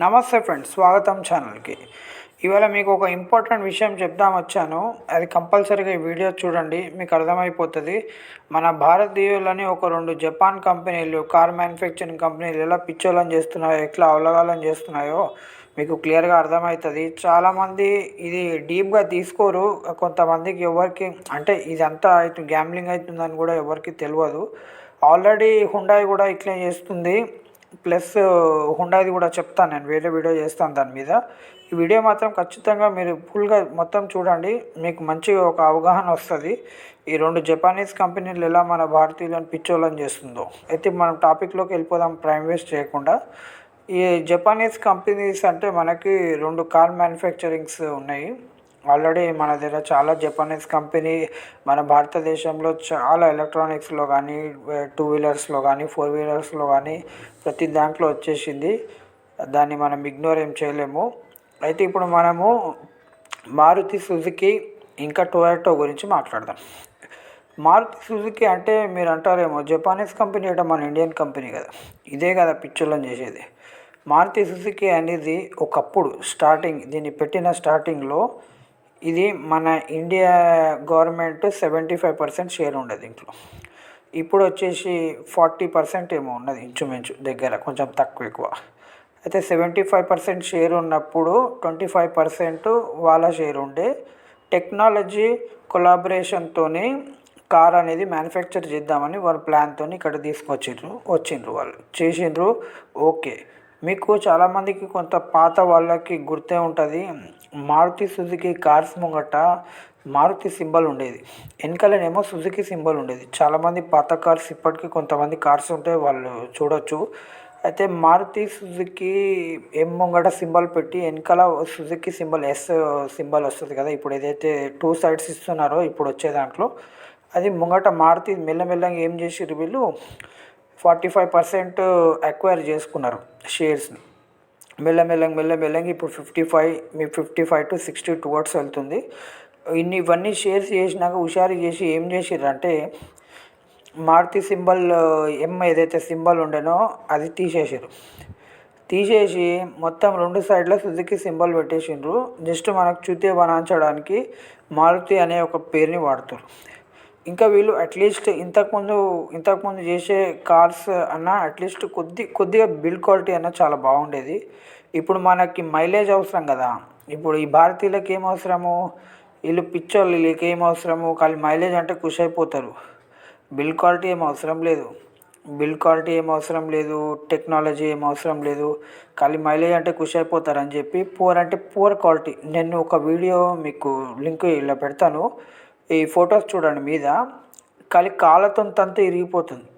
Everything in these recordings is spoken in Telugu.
నమస్తే ఫ్రెండ్స్, స్వాగతం ఛానల్కి. ఇవాళ మీకు ఒక ఇంపార్టెంట్ విషయం చెప్దాం వచ్చాను. అది కంపల్సరీగా ఈ వీడియో చూడండి, మీకు అర్థమైపోతుంది. మన భారతీయులని ఒక రెండు జపాన్ కంపెనీలు, కార్ మ్యానుఫ్యాక్చరింగ్ కంపెనీలు ఎలా పిచ్చోళ్ళని చేస్తున్నాయో, ఎట్లా అవలగాలని చేస్తున్నాయో మీకు క్లియర్గా అర్థమవుతుంది. చాలామంది ఇది డీప్గా తీసుకోరు. కొంతమందికి ఎవరికి అంటే ఇదంతా గ్యాంబ్లింగ్ అవుతుందని కూడా ఎవరికి తెలియదు. ఆల్రెడీ హుండాయ్ కూడా ఇట్లే చేస్తుంది. ప్లస్ హుండాది కూడా చెప్తాను, నేను వేరే వీడియో చేస్తాను దాని మీద. ఈ వీడియో మాత్రం ఖచ్చితంగా మీరు ఫుల్గా మొత్తం చూడండి, మీకు మంచిగా ఒక అవగాహన వస్తుంది. ఈ రెండు జపానీస్ కంపెనీలు ఎలా మన భారతీయులను పిచ్చోళ్ళని చేస్తుందో. అయితే మనం టాపిక్లోకి వెళ్ళిపోదాం టైం వేస్ట్ చేయకుండా. ఈ జపానీస్ కంపెనీస్ అంటే మనకి రెండు కార్ మ్యానుఫ్యాక్చరింగ్స్ ఉన్నాయి. ఆల్రెడీ మన దగ్గర చాలా జపానీస్ కంపెనీ మన భారతదేశంలో చాలా ఎలక్ట్రానిక్స్లో కానీ, టూ వీలర్స్లో కానీ, ఫోర్ వీలర్స్లో కానీ ప్రతి దాంట్లో వచ్చేసింది. దాన్ని మనం ఇగ్నోర్ ఏం చేయలేము. అయితే ఇప్పుడు మనము మారుతి సుజుకి ఇంకా టొయోటో గురించి మాట్లాడదాం. మారుతి సుజుకి అంటే మీరు అంటారేమో, జపానీస్ కంపెనీ అంటే మన ఇండియన్ కంపెనీ కదా, ఇదే కదా పిచ్చోళ్ళని చేసేది. మారుతి సుజుకి అనేది ఒకప్పుడు దీన్ని పెట్టిన స్టార్టింగ్లో ఇది మన ఇండియా గవర్నమెంట్ 75% షేర్ ఉండేది ఇంట్లో. ఇప్పుడు వచ్చేసి 40% ఏమో ఉన్నది ఇంచుమించు, దగ్గర కొంచెం తక్కువ ఎక్కువ. అయితే 75% షేర్ ఉన్నప్పుడు 25% వాళ్ళ షేర్ ఉండే. టెక్నాలజీ కొలాబరేషన్తో కార్ అనేది మ్యానుఫ్యాక్చర్ చేద్దామని వాళ్ళ ప్లాన్తో ఇక్కడ వచ్చిండ్రు వాళ్ళు చేసిండ్రు. ఓకే, మీకు చాలామందికి కొంత పాత వాళ్ళకి గుర్తే ఉంటుంది. మారుతి సుజుకి కార్స్ ముంగట మారుతి సింబల్ ఉండేది, వెనకాలనేమో సుజుకి సింబల్ ఉండేది. చాలామంది పాత కార్స్ ఇప్పటికీ కొంతమంది కార్స్ ఉంటే వాళ్ళు చూడొచ్చు. అయితే మారుతి సుజుకి ఎం ముంగట సింబల్ పెట్టి వెనకాల సుజుకి సింబల్ ఎస్ సింబల్ వస్తుంది కదా. ఇప్పుడు ఏదైతే 2 సైడ్స్ ఇస్తున్నారో ఇప్పుడు వచ్చే దాంట్లో, అది ముంగట మారుతి మెల్లమెల్లగా ఏం చేసిర్రు వీళ్ళు 45% అక్వైర్ చేసుకున్నారు షేర్స్ని. మెల్లమెల్లగా ఇప్పుడు 55 to 60 టువర్డ్స్ వెళ్తుంది. ఇవన్నీ షేర్స్ చేసినాక హుషారు చేసి ఏం చేసిర్రంటే, మారుతి సింబల్ ఎం ఏదైతే సింబల్ ఉండేనో అది తీసేసి మొత్తం 2 సైడ్ల సుజుకి సింబల్ పెట్టేసిండ్రు. జస్ట్ మనకు చూతే బనాంచడానికి మారుతి అనే ఒక పేరుని వాడుతారు. ఇంకా వీళ్ళు అట్లీస్ట్ ఇంతకుముందు చేసే కార్స్ అన్న అట్లీస్ట్ కొద్దిగా బిల్డ్ క్వాలిటీ అన్న చాలా బాగుండేది. ఇప్పుడు మనకి మైలేజ్ అవసరం కదా. ఇప్పుడు ఈ భారతీయులకు ఏం అవసరము, వీళ్ళు పిచ్చోళ్ళు, వీళ్ళకి ఏం అవసరము, ఖాళీ మైలేజ్ అంటే ఖుషి అయిపోతారు. బిల్డ్ క్వాలిటీ ఏం అవసరం లేదు, టెక్నాలజీ ఏం అవసరం లేదు, ఖాళీ మైలేజ్ అంటే ఖుషి అయిపోతారు అని చెప్పి పూర్ క్వాలిటీ. నేను ఒక వీడియో మీకు లింక్ ఇలా పెడతాను, ఈ ఫొటోస్ చూడండి మీద. ఖాళీ కాళ్ళతో తంతా ఇరిగిపోతుంది.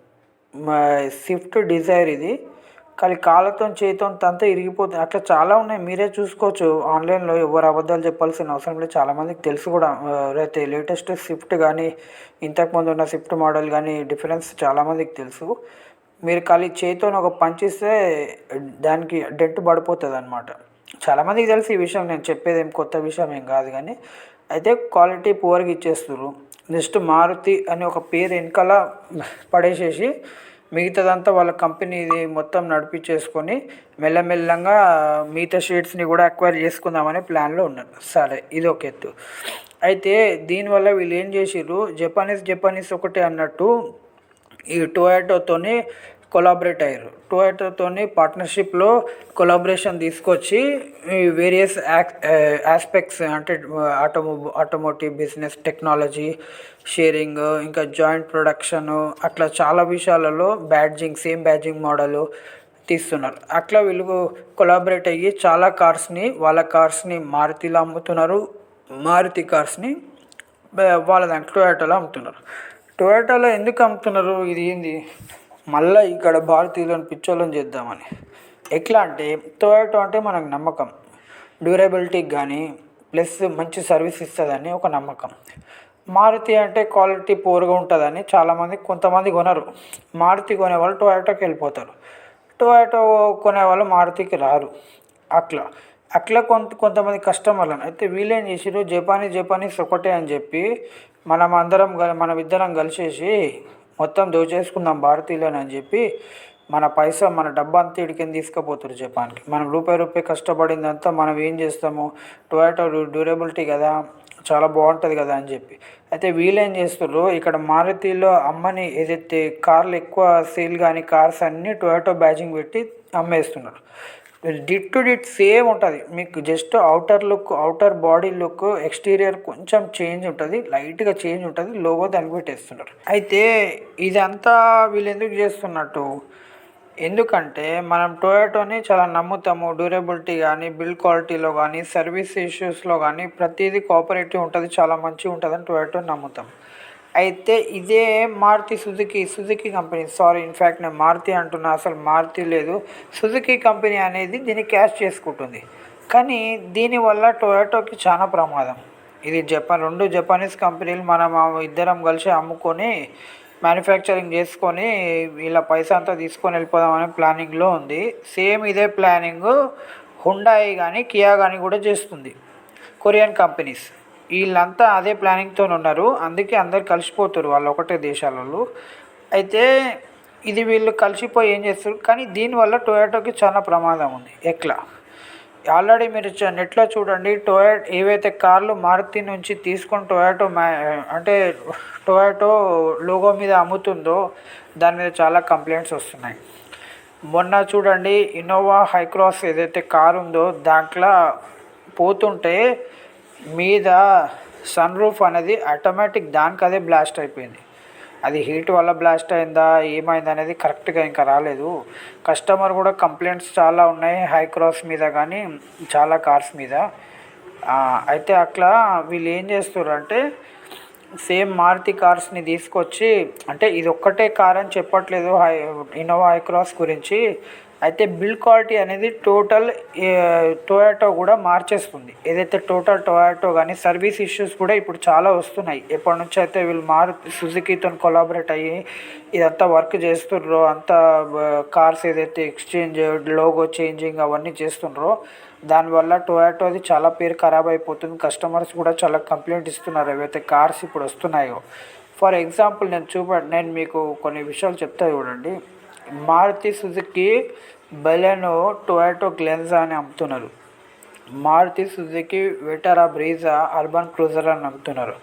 స్విఫ్ట్ డిజైర్ ఇది, ఖాళీ కాళ్ళతో చేతితో తంతా ఇరిగిపోతుంది. అట్లా చాలా ఉన్నాయి, మీరే చూసుకోవచ్చు ఆన్లైన్లో. ఎవరు అబద్ధాలు చెప్పాల్సిన అవసరం లేదు, చాలామందికి తెలుసు కూడా. అయితే లేటెస్ట్ స్విఫ్ట్ కానీ ఇంతకుముందు ఉన్న స్విఫ్ట్ మోడల్ కానీ డిఫరెన్స్ చాలామందికి తెలుసు. మీరు ఖాళీ చేతితో ఒక పంచ్ ఇస్తే దానికి డెంట్ పడిపోతుంది అనమాట. చాలామందికి తెలుసు ఈ విషయం, నేను చెప్పేది ఏం కొత్త విషయం ఏం కాదు. కానీ అయితే క్వాలిటీ పువర్గా ఇచ్చేస్తారు. జస్ట్ మారుతి అని ఒక పేరు వెనకాల పడేసేసి మిగతాదంతా వాళ్ళ కంపెనీది మొత్తం నడిపించేసుకొని మెల్లమెల్లంగా మిగతా షేర్స్ని కూడా అక్వైర్ చేసుకుందామనే ప్లాన్లో ఉన్నారు. సరే, ఇది ఒక ఎత్తు. అయితే దీనివల్ల వీళ్ళు ఏం చేసిర్రు, జపానీస్ ఒకటే అన్నట్టు ఈ టొయోటోతోని కొలాబరేట్ అయ్యారు. టొయోటోతోని పార్ట్నర్షిప్లో కొలాబరేషన్ తీసుకొచ్చి వేరియస్ ఆస్పెక్ట్స్ అంటే ఆటోమోటివ్ బిజినెస్, టెక్నాలజీ షేరింగ్, ఇంకా జాయింట్ ప్రొడక్షన్, అట్లా చాలా విషయాలలో సేమ్ బ్యాడ్జింగ్ మోడల్ తీస్తున్నారు. అట్లా వీళ్ళు కొలాబరేట్ అయ్యి చాలా వాళ్ళ కార్స్ని మారుతిలో అమ్ముతున్నారు, మారుతి కార్స్ని వాళ్ళ దాంట్లో టొయోటోలో అమ్ముతున్నారు. టొయోటోలో ఎందుకు అమ్ముతున్నారు, ఇది ఏంది మళ్ళీ ఇక్కడ భారతీయులను పిచ్చోళ్ళని చేద్దామని. ఎట్లా అంటే, టొయోటో అంటే మనకు నమ్మకం, డ్యూరబిలిటీకి కానీ ప్లస్ మంచి సర్వీస్ ఇస్తుందని ఒక నమ్మకం. మారుతి అంటే క్వాలిటీ పూర్గా ఉంటుందని కొంతమంది కొనరు. మారుతి కొనేవాళ్ళు టొయోటోకి వెళ్ళిపోతారు, టొయోటో కొనేవాళ్ళు మారుతికి రారు. అట్లా కొంతమంది కస్టమర్లను అయితే వీళ్ళేం చేసారు, జపానీస్ ఒకటే అని చెప్పి మనమిద్దరం కలిసేసి మొత్తం దోచేసుకుందాం భారతీయులని అని చెప్పి మన పైసా మన డబ్బు అంతా ఇడికని తీసుకుపోతారు జపాన్కి. మనం రూపాయి కష్టపడిందంతా మనం ఏం చేస్తాము, టొయోటో డ్యూరబిలిటీ కదా, చాలా బాగుంటుంది కదా అని చెప్పి. అయితే వీళ్ళు ఏం చేస్తుర్రు, ఇక్కడ మారుతిలో అమ్మని ఏదైతే కార్లు ఎక్కువ సేల్ కానీ కార్స్ అన్నీ టొయోటో బ్యాజింగ్ పెట్టి అమ్మేస్తున్నారు. డిట్ టు డిట్ సేమ్ ఉంటుంది. మీకు just outer look, outer body look, exterior కొంచెం చేంజ్ ఉంటుంది, లైట్గా చేంజ్ ఉంటుంది, లోగో దానికి పెట్టేస్తున్నారు. అయితే ఇదంతా వీళ్ళు ఎందుకు చేస్తున్నట్టు, ఎందుకంటే మనం టొయోటోని చాలా నమ్ముతాము. డ్యూరబిలిటీ కానీ, బిల్డ్ క్వాలిటీలో కానీ, సర్వీస్ ఇష్యూస్లో కానీ ప్రతిదీ కోఆపరేటివ్ ఉంటుంది, చాలా మంచిగా ఉంటుందని టొయోటో నమ్ముతాం. అయితే ఇదే Maruti Suzuki company, sorry in fact నేను మారుతి అంటున్నా, అసలు మారుతి లేదు, సుజుకి కంపెనీ అనేది దీన్ని క్యాష్ చేసుకుంటుంది. కానీ దీనివల్ల టొయోటోకి చాలా ప్రమాదం. ఇది రెండు జపానీస్ కంపెనీలు మనం ఇద్దరం కలిసి అమ్ముకొని మ్యానుఫ్యాక్చరింగ్ చేసుకొని వీళ్ళ పైసా అంతా తీసుకొని వెళ్ళిపోదామనే ప్లానింగ్లో ఉంది. సేమ్ ఇదే ప్లానింగ్ హుండాయి కానీ, కియా కానీ కూడా చేస్తుంది, కొరియన్ కంపెనీస్. వీళ్ళంతా అదే ప్లానింగ్తో ఉన్నారు, అందుకే అందరు కలిసిపోతారు వాళ్ళు ఒకటే దేశాలలో. అయితే ఇది వీళ్ళు కలిసిపోయి ఏం చేస్తారు, కానీ దీనివల్ల టొయోటోకి చాలా ప్రమాదం ఉంది. ఎట్లా, ఆల్రెడీ మీరు నెట్లో చూడండి, ఏవైతే కార్లు మారుతి నుంచి తీసుకొని టొయోటో అంటే టొయోటో లోగో మీద అమ్ముతుందో దాని మీద చాలా కంప్లైంట్స్ వస్తున్నాయి. మొన్న చూడండి, ఇన్నోవా హైక్రాస్ ఏదైతే కారు ఉందో దాంట్లో పోతుంటే మీద సన్ రూఫ్ అనేది ఆటోమేటిక్ దానికి అదే బ్లాస్ట్ అయిపోయింది. అది హీట్ వల్ల బ్లాస్ట్ అయిందా ఏమైంది అనేది కరెక్ట్గా ఇంకా రాలేదు. కస్టమర్ కూడా కంప్లైంట్స్ చాలా ఉన్నాయి హైక్రాస్ మీద కానీ చాలా కార్స్ మీద. అయితే అట్లా వీళ్ళు ఏం చేస్తారు అంటే సేమ్ మారుతి కార్స్ని తీసుకొచ్చి, అంటే ఇది ఒక్కటే కార్ అని చెప్పట్లేదు ఇన్నోవా హైక్రాస్ గురించి. అయితే బిల్డ్ క్వాలిటీ అనేది టోటల్ టొయోటో కూడా మార్చేస్తుంది. ఏదైతే టోటల్ టొయోటో కానీ సర్వీస్ ఇష్యూస్ కూడా ఇప్పుడు చాలా వస్తున్నాయి. ఎప్పటి నుంచి అయితే వీళ్ళు సుజుకితో కొలాబరేట్ అయ్యి ఇదంతా వర్క్ చేస్తుండ్రో, అంతా కార్స్ ఏదైతే ఎక్స్చేంజ్, లోగో చేంజింగ్ అవన్నీ చేస్తుండ్రో దానివల్ల టొయోటోది చాలా పేరు ఖరాబ్ అయిపోతుంది. కస్టమర్స్ కూడా చాలా కంప్లైంట్ ఇస్తున్నారు ఏవైతే కార్స్ ఇప్పుడు వస్తున్నాయో. ఫర్ ఎగ్జాంపుల్ నేను మీకు కొన్ని విషయాలు చెప్తా చూడండి. Maruti Suzuki Baleno, Toyota Glanza అని అమ్ముతున్నారు. Maruti Suzuki Vitara Brezza Urban Cruiser అని అమ్ముతున్నారు.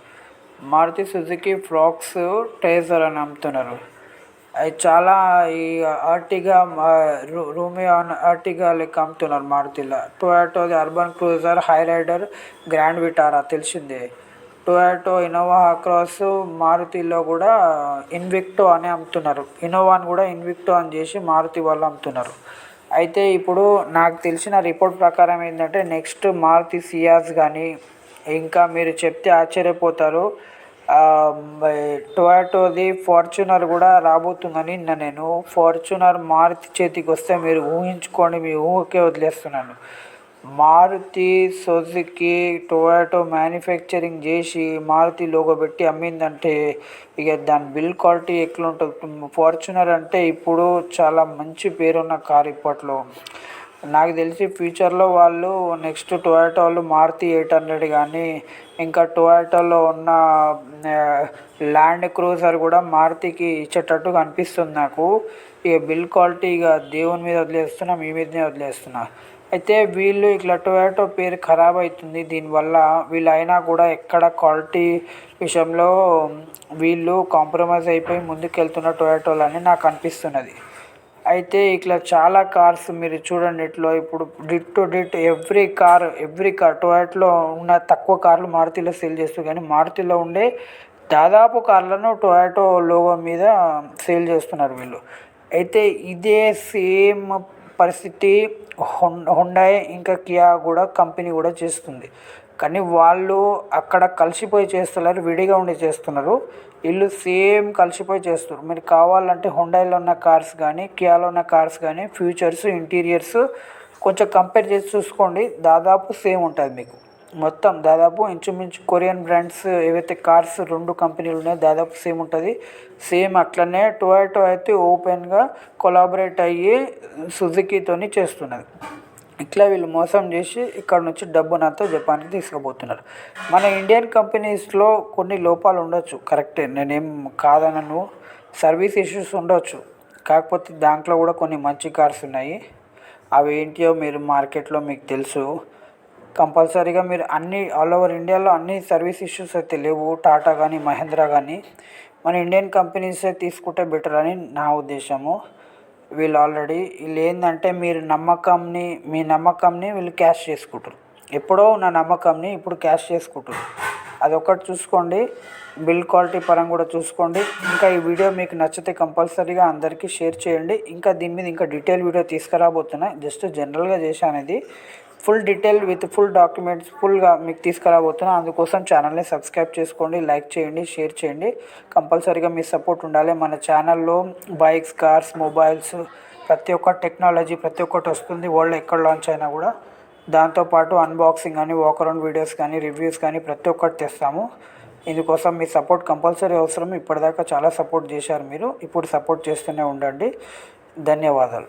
మారుతి సుజుకి ఫ్రాక్స్ ట్రేజర్ అని అమ్ముతున్నారు. అవి చాలా ఈ ఆర్టిగా రూమియో ఆర్టిగా లెక్క అమ్ముతున్నారు మారుతిలో. టొయోటోది Urban Cruiser, Hyryder, Grand Vitara తెలిసిందే. టొయోటో ఇన్నోవా క్రాస్, మారుతిలో కూడా ఇన్విక్టో అని అమ్ముతున్నారు. ఇన్నోవాని కూడా ఇన్విక్టో అని చేసి మారుతి వాళ్ళు అమ్ముతున్నారు. అయితే ఇప్పుడు నాకు తెలిసిన రిపోర్ట్ ప్రకారం ఏంటంటే నెక్స్ట్ మారుతి సియాజ్ కానీ, ఇంకా మీరు చెప్తే ఆశ్చర్యపోతారు, టొయోటోది ఫార్చునర్ కూడా రాబోతుందని నేను. ఫార్చునర్ మారుతి చేతికి వస్తే మీరు ఊహించుకోండి, మీ ఊహకే వదిలేస్తున్నాను. మారుతి సుజుకి టొయోటో మ్యానుఫ్యాక్చరింగ్ చేసి మారుతి లోగో పెట్టి అమ్మిందంటే ఇక దాని బిల్డ్ క్వాలిటీ ఎట్లుంటుంది. ఫార్చునర్ అంటే ఇప్పుడు చాలా మంచి పేరున్న కార్ ఇప్పట్లో. నాకు తెలిసి ఫ్యూచర్లో వాళ్ళు నెక్స్ట్ టొయోటోలు మారుతి 800 కానీ, ఇంకా టొయోటోలో ఉన్న ల్యాండ్ క్రూజర్ కూడా మారుతికి ఇచ్చేటట్టు అనిపిస్తుంది నాకు. ఇక బిల్డ్ క్వాలిటీ ఇక దేవుని మీద వదిలేస్తున్నా, మీ మీదనే వదిలేస్తున్నా. అయితే వీళ్ళు ఇట్లా టొయోటో పేరు ఖరాబ్ అవుతుంది దీనివల్ల. వీళ్ళు అయినా కూడా ఎక్కడ క్వాలిటీ విషయంలో వీళ్ళు కాంప్రమైజ్ అయిపోయి ముందుకు టొయోటోలని నాకు అనిపిస్తున్నది. అయితే ఇట్లా చాలా కార్స్ మీరు చూడండి ఇట్లా ఇప్పుడు డిట్ టు డిట్ ఎవ్రీ కార్ టొయోటోలో ఉన్న తక్కువ కార్లు మారుతిలో సేల్ చేస్తారు, కానీ మారుతిలో ఉండే దాదాపు కార్లను టొయోటో లోగో మీద సేల్ చేస్తున్నారు వీళ్ళు. అయితే ఇదే సేమ్ పరిస్థితి హుండాయ్ ఇంకా కియా కూడా కంపెనీ కూడా చేస్తుంది. కానీ వాళ్ళు అక్కడ కలిసిపోయి చేస్తున్నారు, విడిగా ఉండి చేస్తున్నారు. వీళ్ళు సేమ్ కలిసిపోయి చేస్తారు. మీరు కావాలంటే హుండాయ్లో ఉన్న కార్స్ కానీ, కియాలో ఉన్న కార్స్ కానీ ఫీచర్స్, ఇంటీరియర్స్ కొంచెం కంపేర్ చేసి చూసుకోండి, దాదాపు సేమ్ ఉంటుంది మీకు. మొత్తం దాదాపు ఇంచుమించు కొరియన్ బ్రాండ్స్ ఏవైతే కార్స్ రెండు కంపెనీలు ఉన్నాయో దాదాపు సేమ్ ఉంటుంది. సేమ్ అట్లనే టొయోటో అయితే ఓపెన్గా కొలాబరేట్ అయ్యి సుజుకితోని చేస్తున్నది. ఇట్లా వీళ్ళు మోసం చేసి ఇక్కడ నుంచి డబ్బునంతా జపాన్కి తీసుకుపోతున్నారు. మన ఇండియన్ కంపెనీస్లో కొన్ని లోపాలు ఉండొచ్చు, కరెక్టే, నేనేం కాదనను, సర్వీస్ ఇష్యూస్ ఉండొచ్చు. కాకపోతే దాంట్లో కూడా కొన్ని మంచి కార్స్ ఉన్నాయి. అవి ఏంటియో మీరు మార్కెట్లో మీకు తెలుసు. కంపల్సరీగా మీరు అన్ని ఆల్ ఓవర్ ఇండియాలో అన్ని సర్వీస్ ఇష్యూస్ అయితే లేవు. టాటా కానీ మహేంద్ర కానీ మన ఇండియన్ కంపెనీసే తీసుకుంటే బెటర్ అని నా ఉద్దేశము. వీళ్ళు ఏంటంటే మీ నమ్మకంని వీళ్ళు క్యాష్ చేసుకుంటారు. ఎప్పుడో ఉన్న నమ్మకంని ఇప్పుడు క్యాష్ చేసుకుంటారు. అదొకటి చూసుకోండి. బిల్ క్వాలిటీ పరంగా కూడా చూసుకోండి. ఇంకా ఈ వీడియో మీకు నచ్చితే కంపల్సరీగా అందరికీ షేర్ చేయండి. ఇంకా దీని మీద ఇంకా డీటెయిల్ వీడియో తీసుకురాబోతున్నా. జస్ట్ జనరల్గా చేశాను ఇది. Full detail with full documents ఫుల్గా మీకు తీసుకురాబోతున్నా. అందుకోసం ఛానల్ని సబ్స్క్రైబ్ చేసుకోండి, లైక్ చేయండి, షేర్ చేయండి. కంపల్సరీగా మీ సపోర్ట్ ఉండాలి. మన ఛానల్లో బైక్స్, కార్స్, మొబైల్స్, ప్రతి ఒక్క టెక్నాలజీ ప్రతి ఒక్కటి వస్తుంది. వరల్డ్ ఎక్కడ లాంచ్ అయినా కూడా దాంతోపాటు అన్బాక్సింగ్ కానీ, వాక్ అరౌండ్ వీడియోస్ కానీ, రివ్యూస్ కానీ ప్రతి ఒక్కటి తెస్తాము. ఇందుకోసం మీ సపోర్ట్ కంపల్సరీ అవసరం. ఇప్పటిదాకా చాలా సపోర్ట్ చేశారు మీరు. ఇప్పుడు సపోర్ట్ చేస్తూనే ఉండండి. ధన్యవాదాలు.